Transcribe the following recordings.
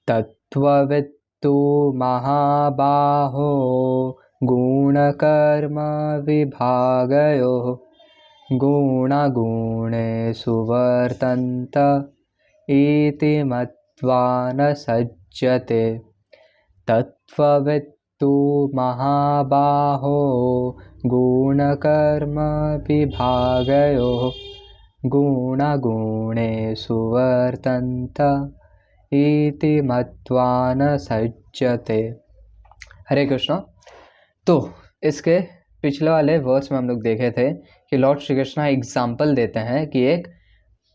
तत्त्ववित्तु महाबाहो गुणकर्म विभागयोः गुणगुणेषु वर्तन्त इति मत्वा न सज्जते। तत्त्ववित्तु महाबाहो गुणकर्म विभागयोः गुणगुणेषु वर्तन्त इति मत्वा न सज्जते। हरे कृष्णा। तो इसके पिछले वाले वर्स में हम लोग देखे थे कि लॉर्ड श्री कृष्णा एग्जाम्पल देते हैं कि एक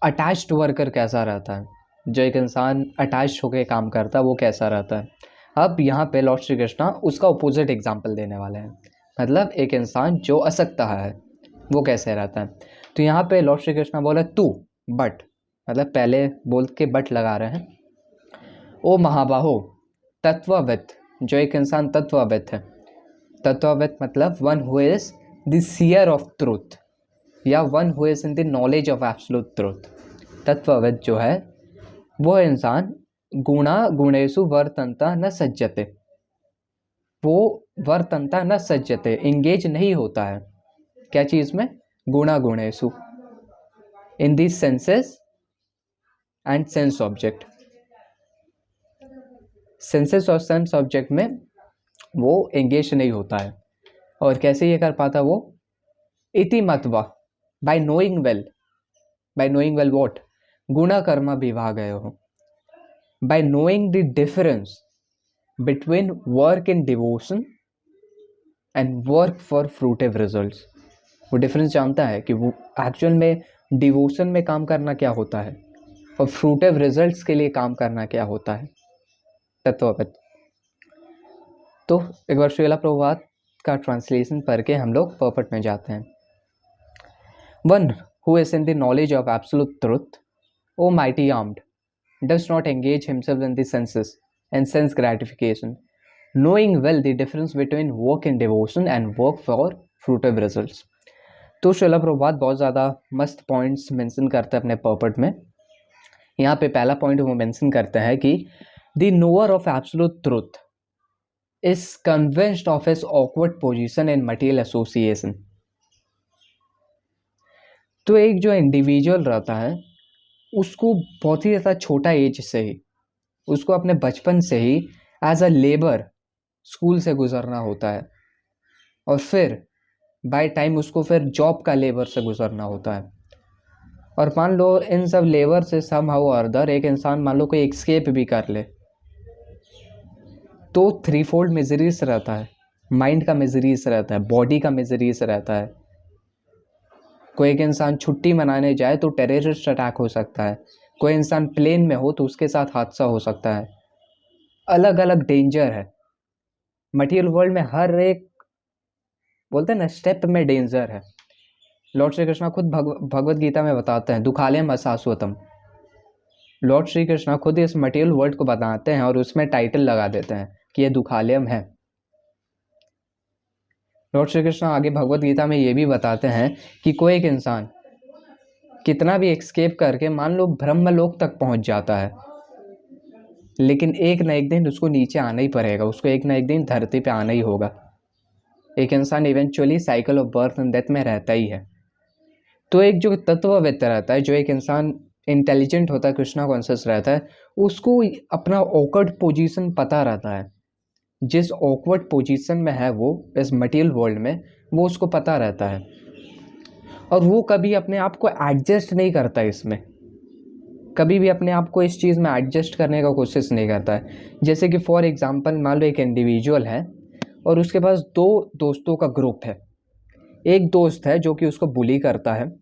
अटैच्ड वर्कर कैसा रहता है, जो एक इंसान अटैच्ड होकर काम करता है वो कैसा रहता है। अब यहाँ पे लॉर्ड श्री कृष्णा उसका अपोजिट एग्जाम्पल देने वाले हैं, मतलब एक इंसान जो असक्ता है वो कैसे रहता है। तो यहाँ पे लॉर्ड श्री कृष्णा बोले तू बट, मतलब पहले बोल के बट लगा रहे हैं। ओ महाबाहो तत्वविद, जो एक इंसान तत्वविद है। तत्वविद मतलब one who is the seer of truth या one who is in the knowledge of absolute truth. तत्वविद जो है वो इंसान गुणा गुणेषु वर्तन्ता न सज्जते, वो वर्तन्ता न सज्जते इंगेज नहीं होता है क्या चीज़ में, गुणा गुणेषु, in the senses and sense object. Senses और सेंस ऑब्जेक्ट में वो एंगेज नहीं होता है। और कैसे ये कर पाता वो, इति मत्वा, बाय नोइंग वेल व्हाट, गुणा कर्म विभागयोः, by knowing the difference between work in devotion and work for fruitive results. वो डिफरेंस जानता है कि वो एक्चुअल में डिवोशन में काम करना क्या होता है और फ्रूटिव रिजल्ट्स के लिए काम करना क्या होता है। तत्वविद। तो एक बार श्रीला प्रभुपाद का ट्रांसलेशन पढ़ के हम लोग पर्पट में जाते हैं। One who is in the knowledge of absolute truth, O mighty armed, does not engage himself in the senses and sense gratification, knowing well the difference between work in devotion and work for fruitive results। तो श्रीला प्रभुपाद बहुत ज़्यादा मस्त points mention करते हैं अपने पर्पट में। यहाँ पे पहला पॉइंट वो मेंशन करते हैं कि the knower of absolute truth is convinced of his awkward position in material association. तो एक जो इंडिविजुअल रहता है उसको बहुत ही ज़्यादा छोटा एज से ही, उसको अपने बचपन से ही एज अ लेबर स्कूल से गुजरना होता है और फिर बाय टाइम उसको फिर जॉब का लेबर से गुजरना होता है। और मान लो इन सब लेबर से समहाउ और अदर एक इंसान मान लो कोई एस्केप भी कर ले तो थ्री फोल्ड मिजरीज रहता है, माइंड का मिजरीज रहता है, बॉडी का मिजरीज रहता है। कोई एक इंसान छुट्टी मनाने जाए तो टेररिस्ट अटैक हो सकता है, कोई इंसान प्लेन में हो तो उसके साथ हादसा हो सकता है। अलग अलग डेंजर है मटेरियल वर्ल्ड में, हर एक बोलते हैं ना स्टेप में डेंजर है। लॉर्ड श्री कृष्णा खुद भगवत गीता में बताते हैं दुखालयम अशाश्वतम। लॉर्ड श्री कृष्णा खुद इस मटेरियल वर्ल्ड को बताते हैं और उसमें टाइटल लगा देते हैं कि ये दुखालयम है। लॉर्ड श्री कृष्णा आगे भगवत गीता में ये भी बताते हैं कि कोई एक इंसान कितना भी एक्सकेप करके मान लो ब्रह्मलोक तक पहुंच जाता है, लेकिन एक ना एक दिन उसको नीचे आना ही पड़ेगा, उसको एक ना एक दिन धरती पे आना ही होगा। एक इंसान eventually cycle of birth and death में रहता ही है। तो एक जो तत्ववेत्ता रहता है, जो एक इंसान इंटेलिजेंट होता है, कृष्णा कॉन्शियस रहता है, उसको अपना ऑकवर्ड पोजीशन पता रहता है। जिस ऑकवर्ड पोजीशन में है वो इस मटेरियल वर्ल्ड में, वो उसको पता रहता है और वो कभी अपने आप को एडजस्ट नहीं करता, इसमें कभी भी अपने आप को इस चीज़ में एडजस्ट करने का कोशिश नहीं करता है। जैसे कि फॉर एग्जांपल मान लो एक इंडिविजुअल है और उसके पास दो दोस्तों का ग्रुप है। एक दोस्त है जो कि उसको बुली करता है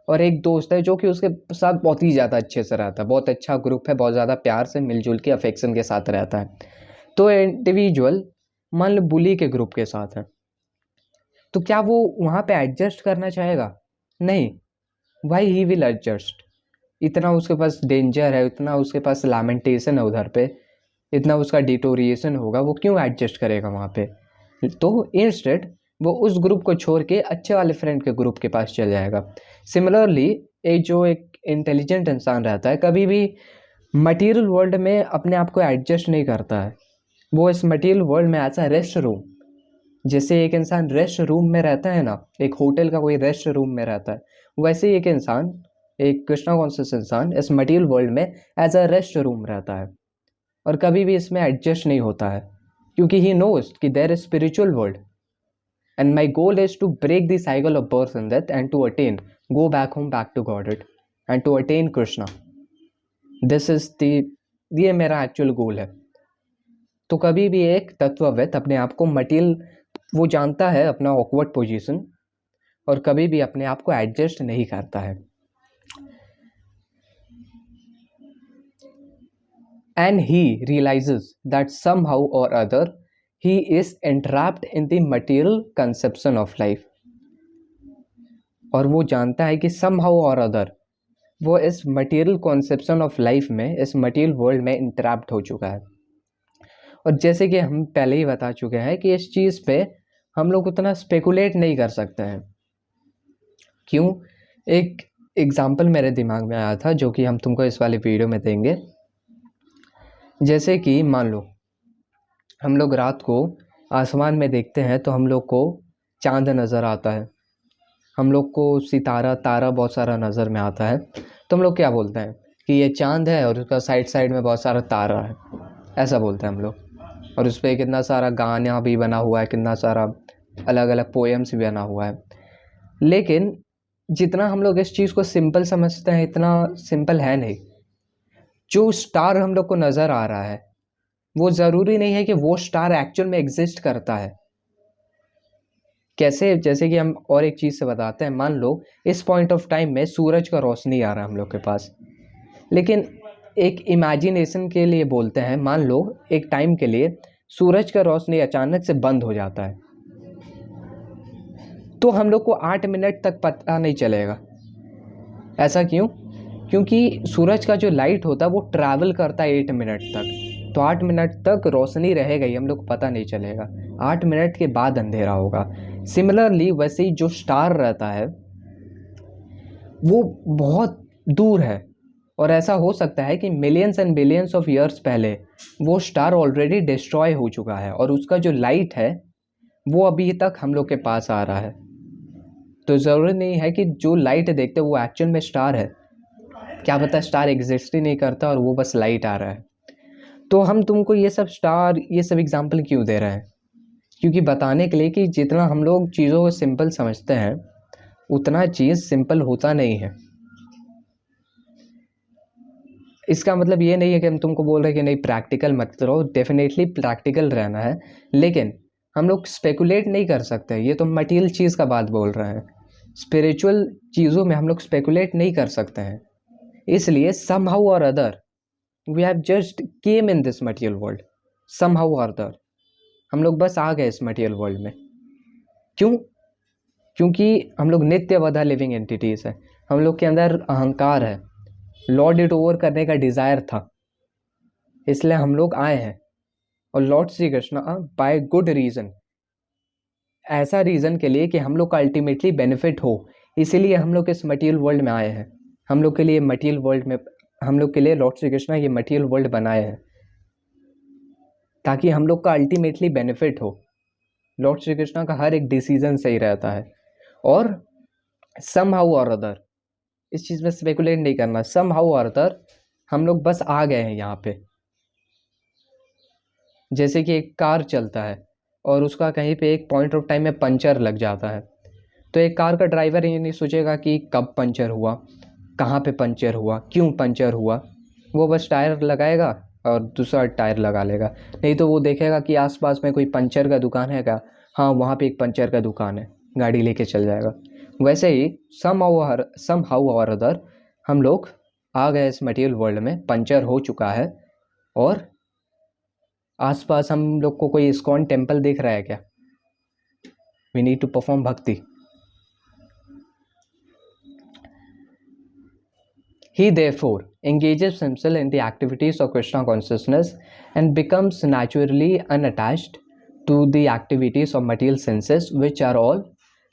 और एक दोस्त है जो कि उसके साथ बहुत ही ज़्यादा अच्छे से रहता है, बहुत अच्छा ग्रुप है, बहुत ज़्यादा प्यार से मिलजुल के अफेक्शन के साथ रहता है। तो इंडिविजुअल मान लो बुली के ग्रुप के साथ है, तो क्या वो वहाँ पे एडजस्ट करना चाहेगा? नहीं। Why he will adjust? इतना उसके पास डेंजर है, इतना उसके पास लैमेंटेशन है उधर पे, इतना उसका डिटोरिएशन होगा, वो क्यों एडजस्ट करेगा वहाँ पे? तो इंस्टेड वो उस ग्रुप को छोड़ के अच्छे वाले फ्रेंड के ग्रुप के पास चल जाएगा। सिमिलरली एक जो एक इंटेलिजेंट इंसान रहता है कभी भी मटेरियल वर्ल्ड में अपने आप को एडजस्ट नहीं करता है। वो इस मटेरियल वर्ल्ड में एज अ रेस्ट रूम, जैसे एक इंसान रेस्ट रूम में रहता है ना, एक होटल का कोई रेस्ट रूम में रहता है, वैसे ही एक इंसान, एक कृष्णा कॉन्शियस इंसान इस मटेरियल वर्ल्ड में एज अ रेस्ट रूम रहता है और कभी भी इसमें एडजस्ट नहीं होता है, क्योंकि ही नोज कि there is spiritual world and my goal is to break the cycle of birth and death and to attain go back home back to God it and to attain Krishna. This is the, ये मेरा actual goal है। तो कभी भी एक तत्वविद अपने आप को मटेरियल, वो जानता है अपना ऑकवर्ड पोजीशन और कभी भी अपने आप को एडजस्ट नहीं करता है। And he realizes that somehow or other he is entrapped in the material conception of life। और वो जानता है कि somehow or other वो इस material conception of life में, इस material world में entrapped हो चुका है। और जैसे कि हम पहले ही बता चुके हैं कि इस चीज़ पे हम लोग उतना स्पेकुलेट नहीं कर सकते हैं। क्यों? एक एग्जाम्पल मेरे दिमाग में आया था जो कि हम तुमको इस वाले वीडियो में देंगे। जैसे कि मान लो हम लोग रात को आसमान में देखते हैं तो हम लोग को चांद नज़र आता है, हम लोग को सितारा तारा बहुत सारा नज़र में आता है, तो हम लोग क्या बोलते हैं कि ये चांद है और उसका साइड साइड में बहुत सारा तारा है, ऐसा बोलते हैं हम लोग। और उस पर कितना सारा गाना भी बना हुआ है, कितना सारा अलग अलग पोएम्स भी बना हुआ है। लेकिन जितना हम लोग इस चीज़ को सिंपल समझते हैं इतना सिंपल है नहीं। जो स्टार हम लोग को नज़र आ रहा है वो ज़रूरी नहीं है कि वो स्टार एक्चुअल में एग्जिस्ट करता है। कैसे? जैसे कि हम और एक चीज़ से बताते हैं, मान लो इस पॉइंट ऑफ टाइम में सूरज का रोशनी आ रहा है हम लोग के पास, लेकिन एक इमेजिनेशन के लिए बोलते हैं, मान लो एक टाइम के लिए सूरज का रोशनी अचानक से बंद हो जाता है, तो हम लोग को 8 मिनट तक पता नहीं चलेगा। ऐसा क्यों? क्योंकि सूरज का जो लाइट होता है वो ट्रैवल करता है 8 मिनट तक, तो 8 मिनट तक रोशनी रहेगा ही, हम लोग को पता नहीं चलेगा। 8 मिनट के बाद अंधेरा होगा। सिमिलरली वैसे ही जो स्टार रहता है वो बहुत दूर है, और ऐसा हो सकता है कि millions and billions of years पहले वो स्टार ऑलरेडी डिस्ट्रॉय हो चुका है और उसका जो लाइट है वो अभी तक हम लोग के पास आ रहा है। तो ज़रूरी नहीं है कि जो लाइट देखते वो एक्चुअल में स्टार है, क्या पता स्टार एग्जिस्ट ही नहीं करता और वो बस लाइट आ रहा है। तो हम तुमको ये सब स्टार, ये सब एग्जाम्पल क्यों दे रहे हैं? क्योंकि बताने के लिए कि जितना हम लोग चीज़ों को सिंपल समझते हैं उतना चीज़ सिंपल होता नहीं है। इसका मतलब ये नहीं है कि हम तुमको बोल रहे हैं कि नहीं प्रैक्टिकल मत रहो, डेफिनेटली प्रैक्टिकल रहना है, लेकिन हम लोग स्पेकुलेट नहीं कर सकते। ये तो मटीरियल चीज़ का बात बोल रहे हैं, स्पिरिचुअल चीज़ों में हम लोग स्पेकुलेट नहीं कर सकते हैं। इसलिए somehow or other we have just came in this material world, somehow or other हम लोग बस आ गए इस मटेरियल वर्ल्ड में। क्यों? क्योंकि हम लोग नित्यवधा लिविंग एंटिटीज है, हम लोग के अंदर अहंकार है, लॉर्ड इट ओवर करने का डिज़ायर था, इसलिए हम लोग आए हैं। और lord Shri Krishna by good reason, ऐसा रीज़न के लिए कि हम लोग का अल्टीमेटली बेनिफिट हो, इसीलिए हम लोग इस मटेरियल वर्ल्ड में आए हैं। हम लोग के लिए मटेरियल वर्ल्ड में, हम लोग के लिए लॉर्ड श्री कृष्ण ये मटेरियल वर्ल्ड बनाए हैं ताकि हम लोग का अल्टीमेटली बेनिफिट हो। लॉर्ड श्री कृष्ण का हर एक डिसीजन सही रहता है। और समहाउ और अदर, इस चीज़ में स्पेकुलेट नहीं करना, समहाउ और अदर हम लोग बस आ गए हैं यहाँ पे। जैसे कि एक कार चलता है और उसका कहीं पे एक पॉइंट ऑफ टाइम में पंचर लग जाता है, तो एक कार का ड्राइवर ये नहीं सोचेगा कि कब पंचर हुआ, कहाँ पे पंचर हुआ, क्यों पंचर हुआ, वो बस टायर लगाएगा और दूसरा टायर लगा लेगा। नहीं तो वो देखेगा कि आसपास में कोई पंचर का दुकान है क्या, हाँ वहाँ पे एक पंचर का दुकान है, गाड़ी लेके चल जाएगा। वैसे ही समहाउ और अदर हम लोग आ गए इस मटेरियल वर्ल्ड में, पंचर हो चुका है और आसपास हम लोग को कोई इस्कॉन टेम्पल दिख रहा है क्या? वी नीड टू परफॉर्म भक्ति। He therefore engages himself in the activities of Krishna consciousness and becomes naturally unattached to the activities of material senses, which are all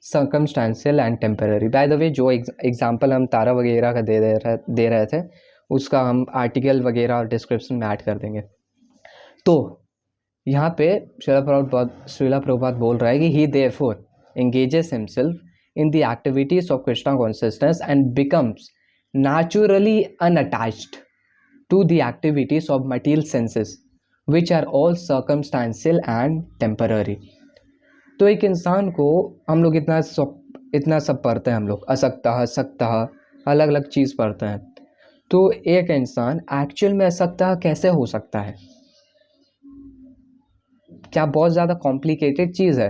circumstantial and temporary. By the way, जो example हम तारा वगैरह का दे रहे थे उसका हम article वगैरह description में ऐड कर देंगे। तो यहाँ पे श्रीला प्रभुपाद बोल रहा है कि ही therefore engages himself in the activities of Krishna consciousness and becomes naturally unattached to the activities of material senses which are all circumstantial and temporary। तो एक इंसान को हम लोग इतना सब पढ़ते हैं, हम लोग असक्तः सक्तः अलग अलग चीज़ पढ़ते हैं। तो एक इंसान एक्चुअल में असक्तः कैसे हो सकता है? क्या बहुत ज़्यादा कॉम्प्लिकेटेड चीज़ है?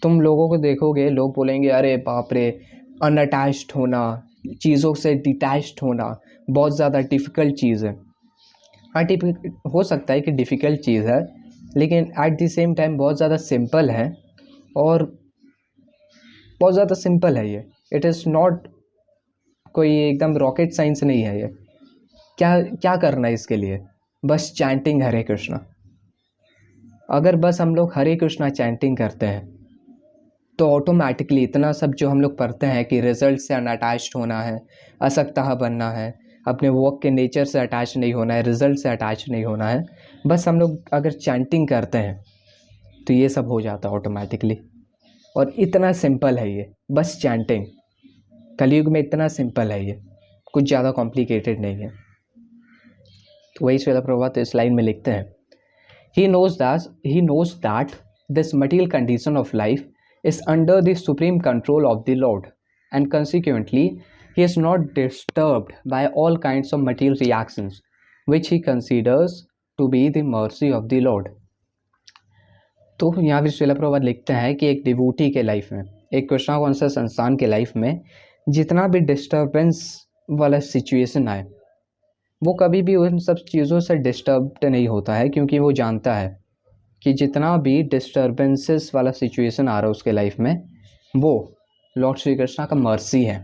तुम लोगों को देखोगे, लोग बोलेंगे अरे बाप रे, अनअटैच्ड होना, चीज़ों से डिटैच्ड होना बहुत ज़्यादा डिफ़िकल्ट चीज़ है। हाँ, हो सकता है कि डिफ़िकल्ट चीज़ है, लेकिन एट द सेम टाइम बहुत ज़्यादा सिंपल है, और बहुत ज़्यादा सिंपल है ये। इट इज़ नॉट कोई एकदम रॉकेट साइंस नहीं है ये। क्या करना है इसके लिए? बस चैंटिंग हरे कृष्णा। अगर बस हम लोग हरे कृष्णा चैंटिंग करते हैं तो ऑटोमेटिकली इतना सब जो हम लोग पढ़ते हैं कि रिजल्ट से अनअटैच्ड होना है, असक्तः बनना है, अपने वर्क के नेचर से अटैच नहीं होना है, रिजल्ट से अटैच नहीं होना है, बस हम लोग अगर चैंटिंग करते हैं तो ये सब हो जाता है ऑटोमेटिकली। और इतना सिंपल है ये, बस चैंटिंग। कलयुग में इतना सिंपल है ये, कुछ ज़्यादा कॉम्प्लिकेटेड नहीं है। तो वही श्रील प्रभुपाद इस लाइन में लिखते हैं, he knows that this material condition of life is under the supreme control of the Lord, and consequently he is not disturbed by all kinds of material reactions which he considers to be the mercy of the Lord। तो यहाँ भी श्रील प्रभुपाद लिखते हैं कि एक devotee के life में, एक कृष्णा कॉन्शियस इंसान के लाइफ में जितना भी डिस्टर्बेंस वाला सिचुएशन आए, वो कभी भी उन सब चीज़ों से डिस्टर्ब्ड नहीं होता है, क्योंकि वो जानता है कि जितना भी डिस्टर्बेंसेस वाला सिचुएशन आ रहा है उसके लाइफ में, वो लॉर्ड श्री कृष्णा का मर्सी है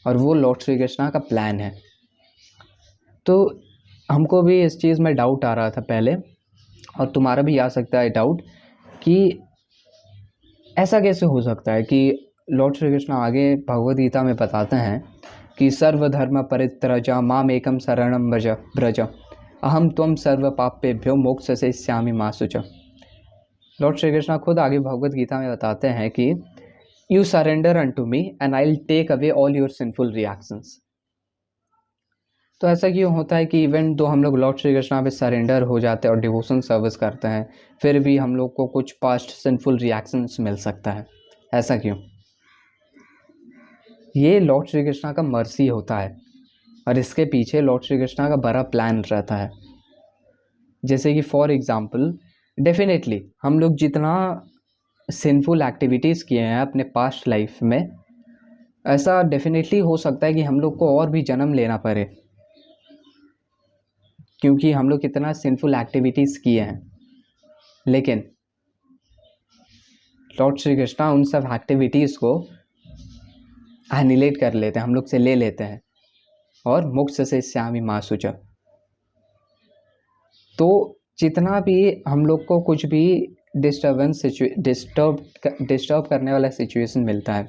और वो लॉर्ड श्री कृष्णा का प्लान है। तो हमको भी इस चीज़ में डाउट आ रहा था पहले, और तुम्हारा भी आ सकता है डाउट कि ऐसा कैसे हो सकता है कि लॉर्ड श्री कृष्णा आगे भगवद गीता में बताते हैं कि सर्वधर्म परित्यज्य माम एकम शरणम व्रज अहम त्वम सर्व पापेभ्यो मोक्षयिष्यामि मा शुचः। लॉर्ड श्री कृष्णा खुद आगे भगवद गीता में बताते हैं कि you surrender unto me and I will take away all your sinful reactions. तो ऐसा क्यों होता है कि इवन तो हम लोग लॉर्ड श्री कृष्णा पे सरेंडर हो जाते हैं और डिवोशन सर्विस करते हैं, फिर भी हम लोग को कुछ पास्ट सिंफुल रिएक्शंस मिल सकता है? ऐसा क्यों? ये लॉर्ड श्री कृष्णा का मर्सी होता है, और इसके पीछे लॉर्ड श्री कृष्णा का बड़ा प्लान रहता है। जैसे कि फॉर एग्जांपल, डेफिनेटली हम लोग जितना सिंफुल एक्टिविटीज़ किए हैं अपने पास्ट लाइफ में, ऐसा डेफिनेटली हो सकता है कि हम लोग को और भी जन्म लेना पड़े, क्योंकि हम लोग कितना सिंफुल एक्टिविटीज़ किए हैं। लेकिन लॉर्ड श्री कृष्णा उन सब एक्टिविटीज़ को एनिलेट कर लेते हैं, हम लोग से ले लेते हैं, और मोक्षयिष्यामि मा शुचः। तो जितना भी हम लोग को कुछ भी डिस्टर्ब करने वाला सिचुएशन मिलता है,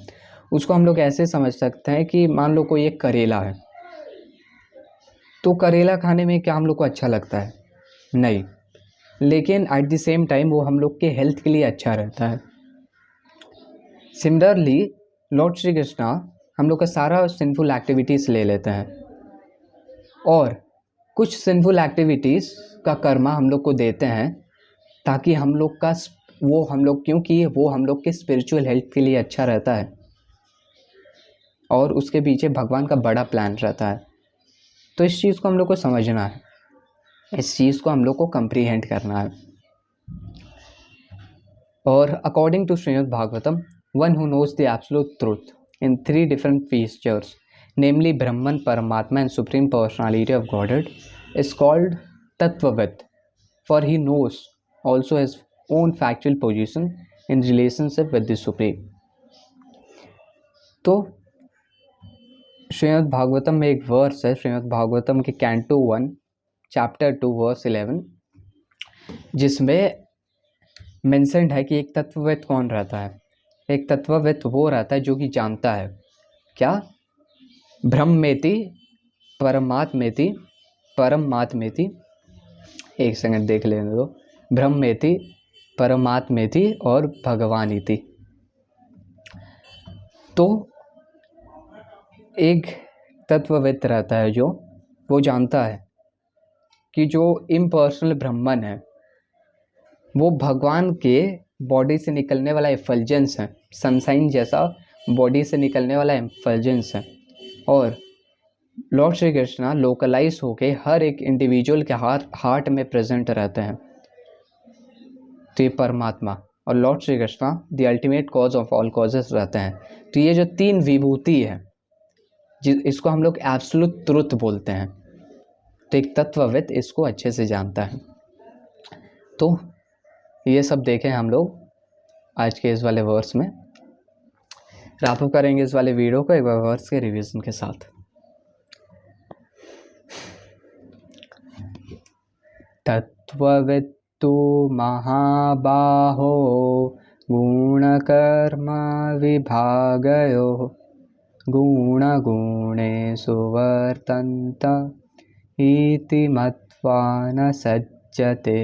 उसको हम लोग ऐसे समझ सकते हैं कि मान लो कोई एक करेला है, तो करेला खाने में क्या हम लोग को अच्छा लगता है? नहीं, लेकिन एट द सेम टाइम वो हम लोग के हेल्थ के लिए अच्छा रहता है। सिमिलरली लॉर्ड श्री कृष्णा हम लोग का सारा सिंफुल एक्टिविटीज़ ले लेते हैं, और कुछ सिंफुल एक्टिविटीज़ का कर्मा हम लोग को देते हैं, ताकि हम लोग का क्योंकि वो हम लोग के स्पिरिचुअल हेल्थ के लिए अच्छा रहता है, और उसके पीछे भगवान का बड़ा प्लान रहता है। तो इस चीज़ को हम लोग को समझना है, इस चीज़ को हम लोग को कंप्रीहेंड करना है। और according to Srimad Bhagavatam, one who knows the absolute truth in 3 different features, namely Brahman, Paramatma and Supreme Personality of Godhead, is called Tattvavid, for he knows also his own factual position in relationship with the Supreme। तो श्रीमद् भागवतम में एक verse है, श्रीमद् भागवतम के canto 1 chapter 2 verse 11, जिसमें mentioned है कि एक तत्वविद कौन रहता है? एक तत्वविद वो रहता है जो कि जानता है क्या? ब्रह्मेति परमात्मेति, परमात्मेति, एक सेकंड देख लेने दो, ब्रह्मेति, परमात्मेति और भगवानिति। तो एक तत्वविद रहता है जो वो जानता है कि जो इम्पर्सनल ब्रह्मन है वो भगवान के बॉडी से निकलने वाला एफल्जेंस है, सनसाइन जैसा बॉडी से निकलने वाला एफल्जेंस है, और लॉर्ड श्री कृष्णा लोकलाइज होके हर एक इंडिविजुअल के हार्ट में प्रेजेंट रहते हैं। तो ये परमात्मा और lord Shri Krishna the ultimate cause of all causes रहते हैं। तो ये जो तीन विभूति है इसको हम लोग एब्सोल्यूट ट्रुथ बोलते हैं। तो एक तत्वविद इसको अच्छे से जानता है। तो ये सब देखें हम लोग आज के इस वाले वर्स में। रैप अप करेंगे इस वाले वीडियो को एक बार वर्स के रिवीजन के साथ। तत्ववित्तु महाबाहो गुणकर्म विभागयोः गुणगुणेषु वर्तन्त इति मत्वा न सज्जते।